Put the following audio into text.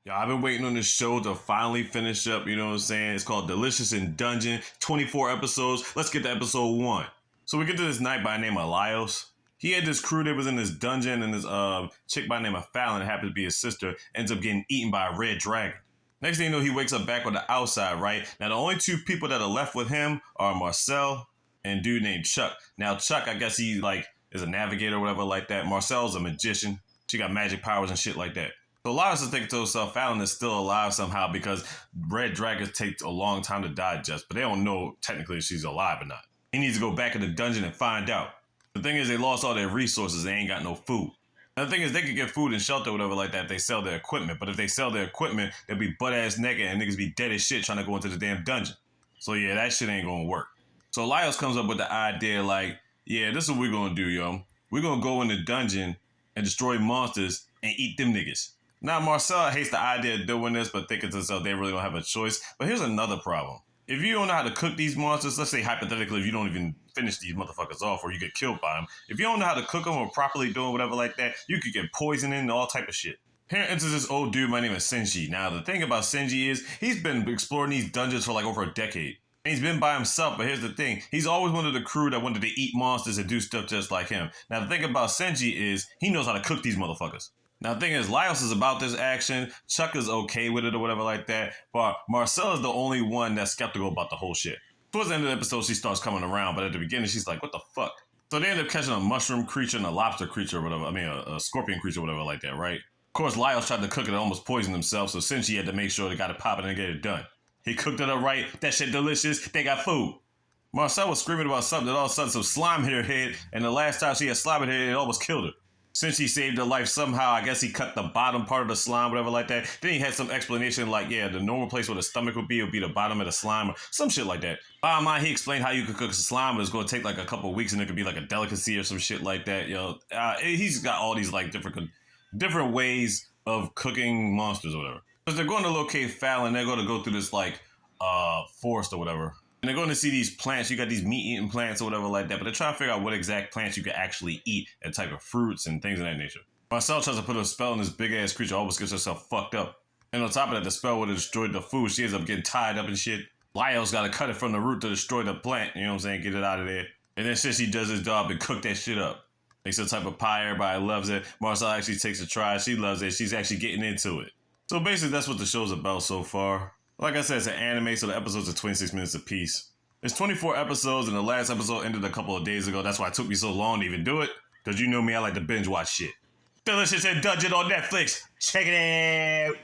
Yeah, I've been waiting on this show to finally finish up, you know what I'm saying? It's called Delicious in Dungeon, 24 episodes. Let's get to episode 1. So we get to this knight by the name of Laios. He had this crew that was in this dungeon, and this chick by the name of Falin, that happened to be his sister, ends up getting eaten by a red dragon. Next thing you know, he wakes up back on the outside, right? Now, the only two people that are left with him are Marcille and a dude named Chuck. Now, Chuck, I guess he, is a navigator or whatever like that. Marcelle's a magician. She got magic powers and shit like that. So Laios is thinking to himself, Falin is still alive somehow because red dragons take a long time to digest, but they don't know technically if she's alive or not. He needs to go back in the dungeon and find out. The thing is, they lost all their resources. They ain't got no food. And the thing is, they could get food and shelter or whatever like that if they sell their equipment. But if they sell their equipment, they'll be butt-ass naked and niggas be dead as shit trying to go into the damn dungeon. So yeah, that shit ain't gonna work. So Laios comes up with the idea like, yeah, this is what we're gonna do, yo. We're gonna go in the dungeon and destroy monsters and eat them niggas. Now, Marcille hates the idea of doing this, but thinking to himself they really don't have a choice. But here's another problem. If you don't know how to cook these monsters, let's say hypothetically, if you don't even finish these motherfuckers off or you get killed by them, if you don't know how to cook them or properly do whatever like that, you could get poisoning and all type of shit. Here enters this old dude, my name is Senshi. Now, the thing about Senshi is he's been exploring these dungeons for like over a decade. And he's been by himself, but here's the thing. He's always one of the crew that wanted to eat monsters and do stuff just like him. Now, the thing about Senshi is he knows how to cook these motherfuckers. Now, the thing is, Laios is about this action. Chuck is okay with it or whatever like that. But Marcille is the only one that's skeptical about the whole shit. Towards the end of the episode, she starts coming around. But at the beginning, she's like, what the fuck? So they end up catching a mushroom creature and a lobster creature or whatever. I mean, a scorpion creature or whatever like that, right? Of course, Laios tried to cook it and almost poisoned himself. So Senshi had to make sure they got it popping and get it done. He cooked it up right. That shit delicious. They got food. Marcille was screaming about something. And all of a sudden, some slime hit her head. And the last time she had slime in her head, it almost killed her. Since he saved her life somehow, I guess he cut the bottom part of the slime, whatever like that. Then he had some explanation like, yeah, the normal place where the stomach would be the bottom of the slime or some shit like that. Bottom line, he explained how you could cook slime, but it's going to take like a couple of weeks and it could be like a delicacy or some shit like that. Yo, he's got all these like different ways of cooking monsters or whatever. Because they're going to locate Falin, they're going to go through this like forest or whatever. And they're going to see these plants. You got these meat-eating plants or whatever like that. But they're trying to figure out what exact plants you can actually eat and type of fruits and things of that nature. Marcille tries to put a spell on this big-ass creature. Almost gets herself fucked up. And on top of that, the spell would have destroyed the food. She ends up getting tied up and shit. Laios got to cut it from the root to destroy the plant. You know what I'm saying? Get it out of there. And then Senshi does his job and cook that shit up. Makes a type of pie. Everybody loves it. Marcille actually takes a try. She loves it. She's actually getting into it. So basically, that's what the show's about so far. Like I said, it's an anime, so the episodes are 26 minutes apiece. It's 24 episodes, and the last episode ended a couple of days ago. That's why it took me so long to even do it. Because you know me, I like to binge watch shit. Delicious in Dungeon on Netflix. Check it out.